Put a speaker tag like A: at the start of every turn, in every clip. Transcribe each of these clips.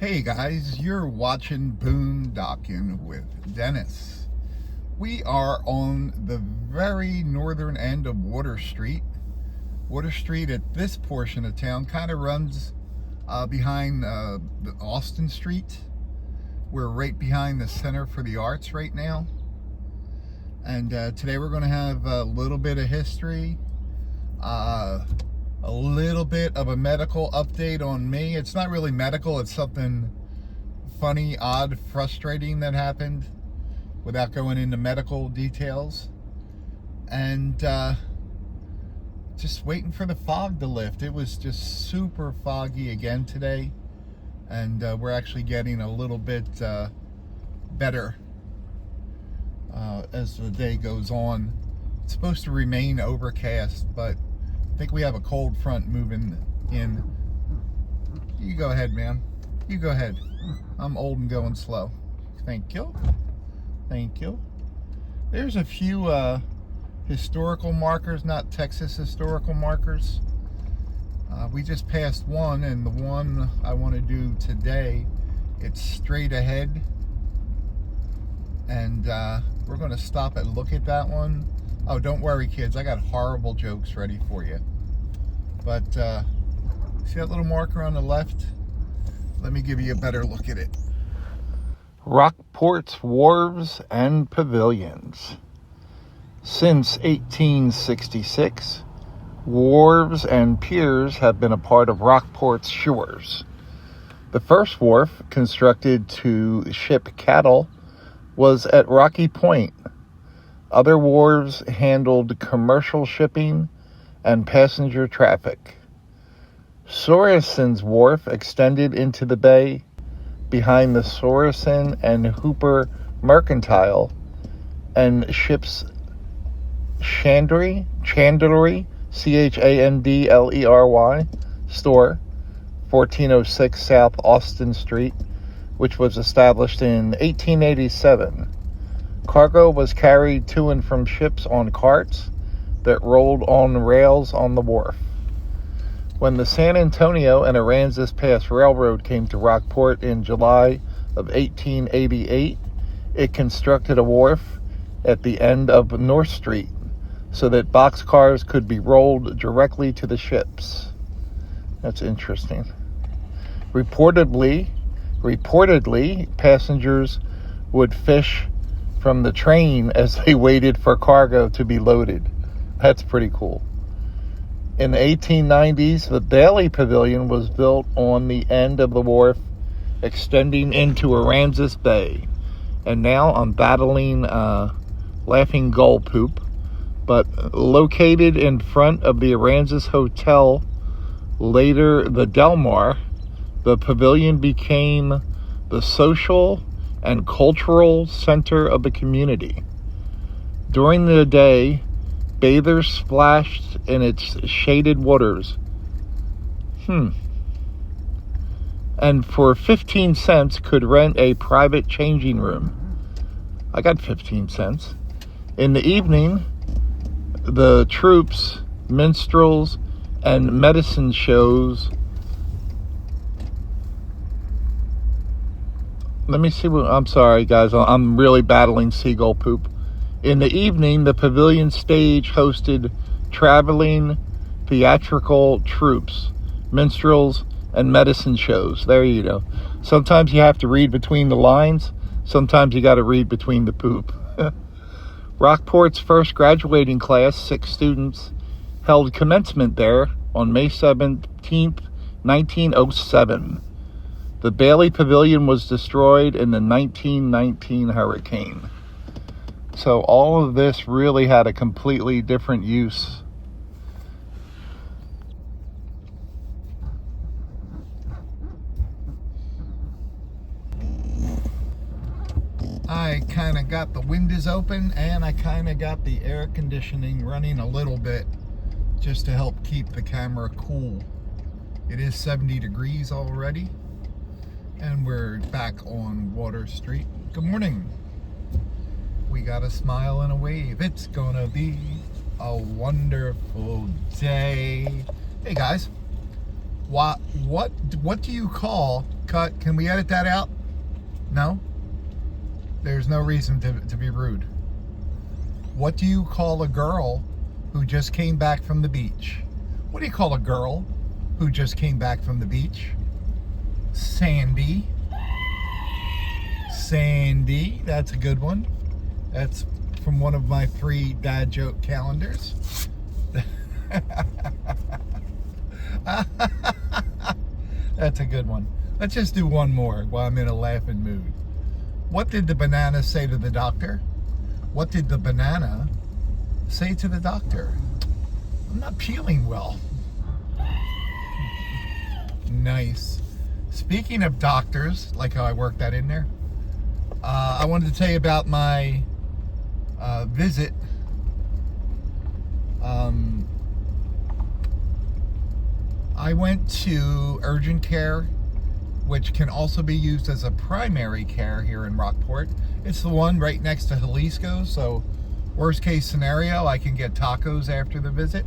A: Hey guys, you're watching Boondocking with Dennis. We are on the very northern end of Water Street. Water Street at this portion of town kind of runs behind the Austin Street. We're right behind the Center for the Arts right now. And today we're going to have a little bit of history, a little bit of a medical update on me. It's not really medical, it's something funny, odd, frustrating that happened without going into medical details. And just waiting for the fog to lift. It was just super foggy again today, and we're actually getting a little bit better as the day goes on. It's supposed to remain overcast, but I think we have a cold front moving in. You go ahead, man. You go ahead. I'm old and going slow. Thank you. Thank you. There's a few historical markers, not Texas historical markers. We just passed one, and the one I want to do today, it's straight ahead. And we're going to stop and look at that one. Oh, don't worry, kids. I got horrible jokes ready for you. But see that little marker on the left? Let me give you a better look at it. Rockport's Wharves and Pavilions. Since 1866, wharves and piers have been a part of Rockport's shores. The first wharf, constructed to ship cattle, was at Rocky Point. Other wharves handled commercial shipping and passenger traffic. Sorensen's Wharf extended into the bay behind the Sorensen and Hooper Mercantile and ships Chandlery, Chandlery store, 1406 South Austin Street, which was established in 1887. Cargo was carried to and from ships on carts that rolled on rails on the wharf. When the San Antonio and Aransas Pass Railroad came to Rockport in July of 1888, it constructed a wharf at the end of North Street so that boxcars could be rolled directly to the ships. That's interesting. Reportedly, passengers would fish from the train as they waited for cargo to be loaded. That's pretty cool. In the 1890s, the Bailey Pavilion was built on the end of the wharf, extending into Aransas Bay. And now I'm battling laughing gull poop. But located in front of the Aransas Hotel, later the Del Mar, the pavilion became the social and cultural center of the community. During the day, bathers splashed in its shaded waters. And for 15 cents could rent a private changing room. I got 15 cents. In the evening, the troops, minstrels, and medicine shows. Let me see I'm sorry, guys. I'm really battling seagull poop. In the evening, the pavilion stage hosted traveling theatrical troupes, minstrels, and medicine shows. There you go. Sometimes you have to read between the lines. Sometimes you got to read between the poop. Rockport's first graduating class, 6 students, held commencement there on May 17th, 1907. The Bailey Pavilion was destroyed in the 1919 hurricane. So all of this really had a completely different use. I kind of got the windows open, and I kind of got the air conditioning running a little bit just to help keep the camera cool. It is 70 degrees already, and we're back on Water Street. Good morning. We got a smile and a wave. It's gonna be a wonderful day. Hey guys, What do you call, cut, can we edit that out? No? There's no reason to be rude. What do you call a girl who just came back from the beach? What do you call a girl who just came back from the beach? Sandy. Sandy, that's a good one. That's from one of my 3 dad joke calendars. That's a good one. Let's just do one more while I'm in a laughing mood. What did the banana say to the doctor? What did the banana say to the doctor? I'm not peeling well. Nice. Speaking of doctors, like how I worked that in there, I wanted to tell you about my visit. I went to urgent care, which can also be used as a primary care here in Rockport. It's the one right next to Jalisco, so worst case scenario, I can get tacos after the visit.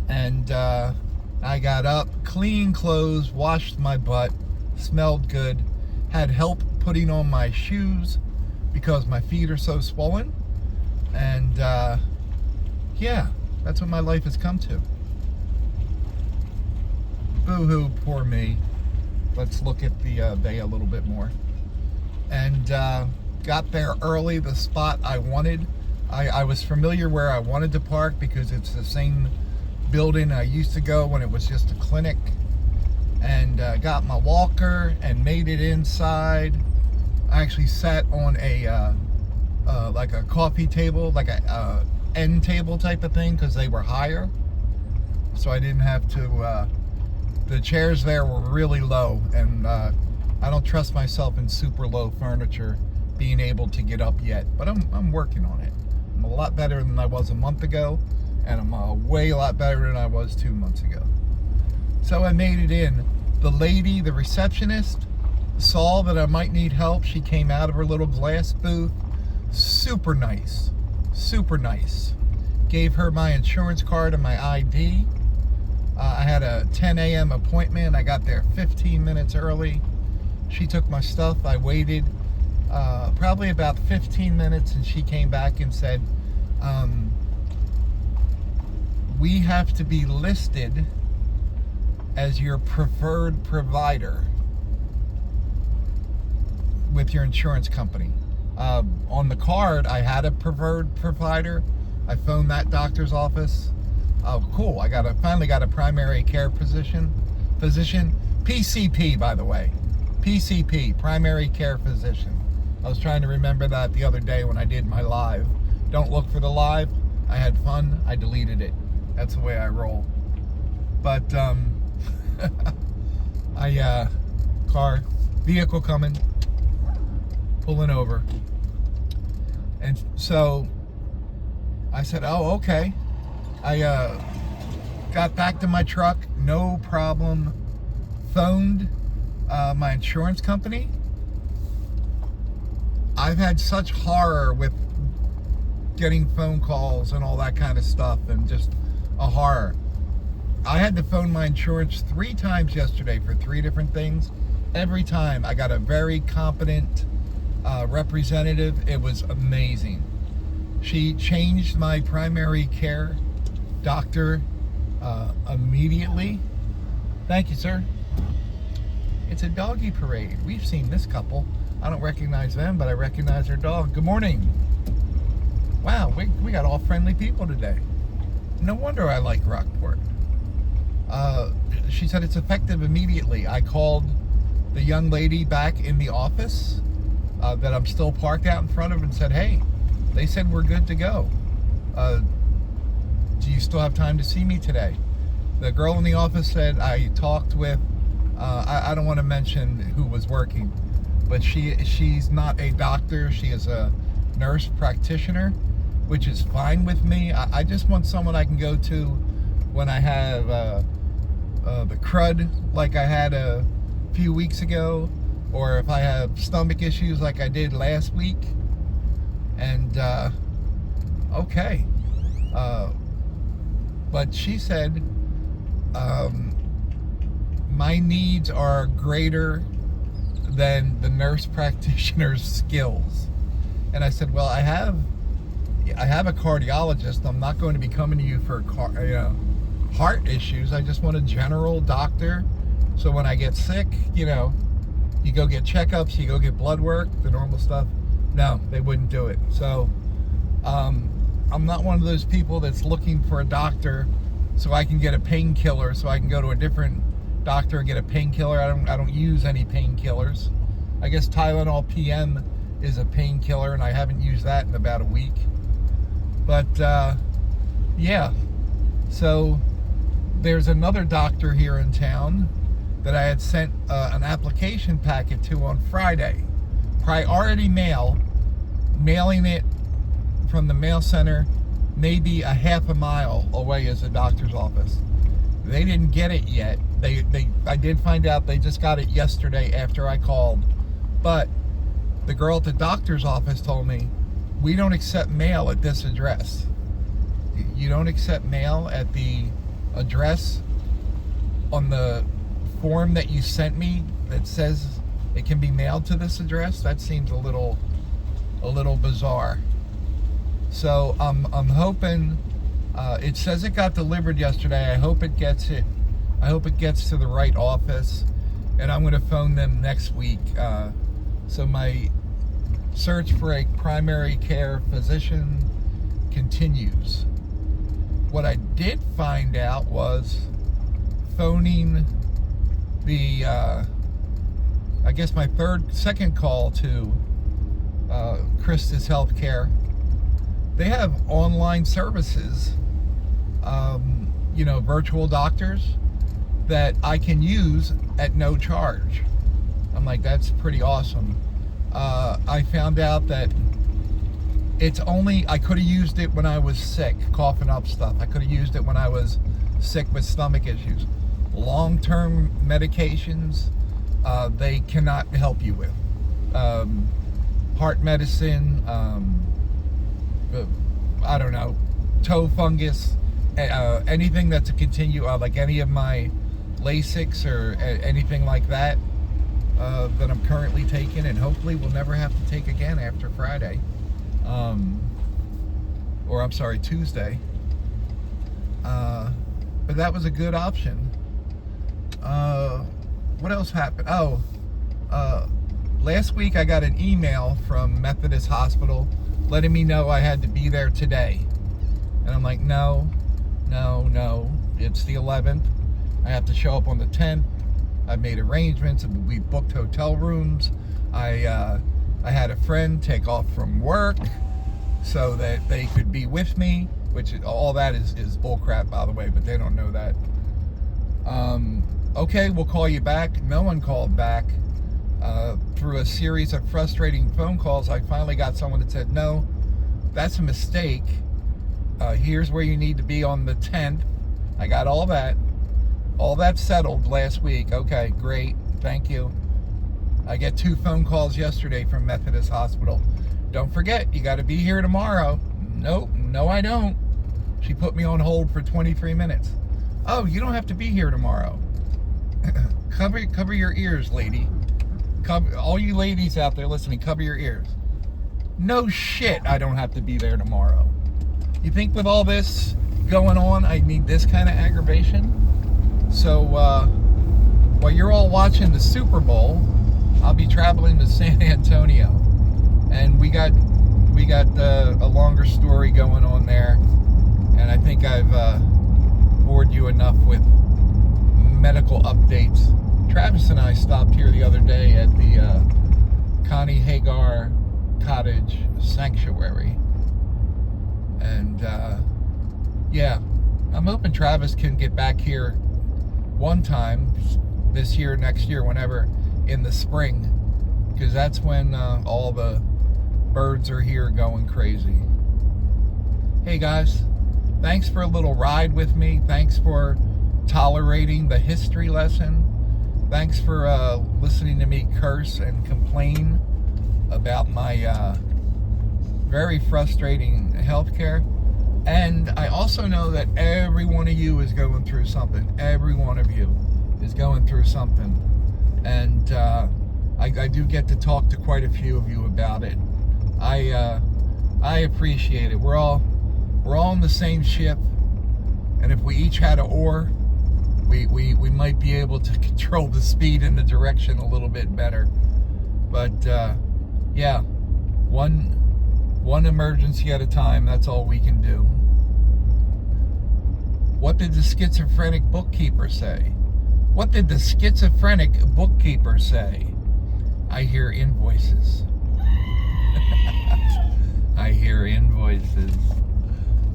A: And I got up, clean clothes, washed my butt, smelled good, had help putting on my shoes because my feet are so swollen. And yeah, that's what my life has come to. Boo-hoo, poor me. Let's look at the bay a little bit more. And got there early, the spot I wanted. I was familiar where I wanted to park because it's the same building I used to go when it was just a clinic. And got my walker and made it inside. I actually sat on a like a coffee table, like a end table type of thing, because they were higher. So I didn't have to, the chairs there were really low, and I don't trust myself in super low furniture being able to get up yet, but I'm working on it. I'm a lot better than I was a month ago, and I'm a lot better than I was 2 months ago. So I made it in. The lady, the receptionist, saw that I might need help. She came out of her little glass booth. Super nice. Super nice. Gave her my insurance card and my ID. I had a 10 a.m. appointment. I got there 15 minutes early. She took my stuff. I waited probably about 15 minutes, and she came back and said, we have to be listed as your preferred provider with your insurance company. On the card, I had a preferred provider. I phoned that doctor's office. Oh, cool. I finally got a primary care physician. PCP, by the way. PCP, primary care physician. I was trying to remember that the other day when I did my live. Don't look for the live. I had fun. I deleted it. That's the way I roll. But, vehicle coming, pulling over. And so I said, oh, okay. I got back to my truck, no problem. Phoned my insurance company. I've had such horror with getting phone calls and all that kind of stuff, and just a horror. I had to phone my insurance 3 times yesterday for 3 different things. Every time I got a very competent representative. It was amazing. She changed my primary care doctor immediately. Thank you, sir. It's a doggy parade. We've seen this couple. I don't recognize them, but I recognize their dog. Good morning. Wow, we got all friendly people today. No wonder I like Rockport. She said it's effective immediately. I called the young lady back in the office that I'm still parked out in front of and said, hey, they said we're good to go. Do you still have time to see me today? The girl in the office said I talked with, I don't want to mention who was working, but she's not a doctor. She is a nurse practitioner, which is fine with me. I just want someone I can go to when I have the crud like I had a few weeks ago, or if I have stomach issues like I did last week. And okay. But she said my needs are greater than the nurse practitioner's skills. And I said, well, I have a cardiologist. I'm not going to be coming to you for heart issues. I just want a general doctor. So when I get sick, you go get checkups, you go get blood work, the normal stuff. No, they wouldn't do it. So I'm not one of those people that's looking for a doctor so I can get a painkiller, so I can go to a different doctor and get a painkiller. I don't use any painkillers. I guess Tylenol PM is a painkiller, and I haven't used that in about a week. But yeah, so there's another doctor here in town that I had sent an application packet to on Friday. Priority mail, mailing it from the mail center maybe a half a mile away is a doctor's office. They didn't get it yet. I did find out they just got it yesterday after I called. But the girl at the doctor's office told me, we don't accept mail at this address. You don't accept mail at the address on the form that you sent me that says it can be mailed to this address? That seems a little bizarre. So I'm hoping, it says it got delivered yesterday. I hope it gets to the right office, and I'm going to phone them next week. So my search for a primary care physician continues. What I did find out was phoning the, I guess my second call to Christus Healthcare. They have online services, virtual doctors that I can use at no charge. I'm like, that's pretty awesome. I found out that I could have used it when I was sick, coughing up stuff. I could have used it when I was sick with stomach issues. Long-term medications, they cannot help you with. Heart medicine, I don't know, toe fungus, anything that's a continue, like any of my Lasix or anything like that that I'm currently taking, and hopefully will never have to take again after Friday. Tuesday. But that was a good option. What else happened? Last week I got an email from Methodist Hospital letting me know I had to be there today. And I'm like, no, it's the 11th. I have to show up on the 10th. I've made arrangements, and we booked hotel rooms. I had a friend take off from work so that they could be with me, which all that is bullcrap, by the way, but they don't know that. Okay, we'll call you back. No one called back. Through a series of frustrating phone calls, I finally got someone that said, no, that's a mistake. Here's where you need to be on the 10th. I got all that settled last week. Okay, great, thank you. I get 2 phone calls yesterday from Methodist Hospital. Don't forget, you got to be here tomorrow. Nope, no I don't. She put me on hold for 23 minutes. Oh, you don't have to be here tomorrow. Cover your ears, lady. All you ladies out there listening, cover your ears. No shit, I don't have to be there tomorrow. You think with all this going on, I need this kind of aggravation? So, while you're all watching the Super Bowl, I'll be traveling to San Antonio. And we got a longer story going on there. And I think I've bored you enough with medical updates. Travis and I stopped here the other day at the Connie Hagar Cottage Sanctuary. And yeah, I'm hoping Travis can get back here one time this year, next year, whenever, in the spring, because that's when all the birds are here going crazy. Hey guys, thanks for a little ride with me. Thanks for tolerating the history lesson. Thanks for listening to me curse and complain about my very frustrating healthcare. And I also know that every one of you is going through something. Every one of you. is going through something, and I do get to talk to quite a few of you about it. I appreciate it. We're all on the same ship, and if we each had an oar, we might be able to control the speed and the direction a little bit better. But yeah, one emergency at a time. That's all we can do. What did the schizophrenic bookkeeper say? What did the schizophrenic bookkeeper say? I hear invoices. I hear invoices.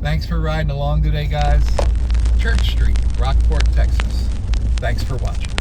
A: Thanks for riding along today, guys. Church Street, Rockport, Texas. Thanks for watching.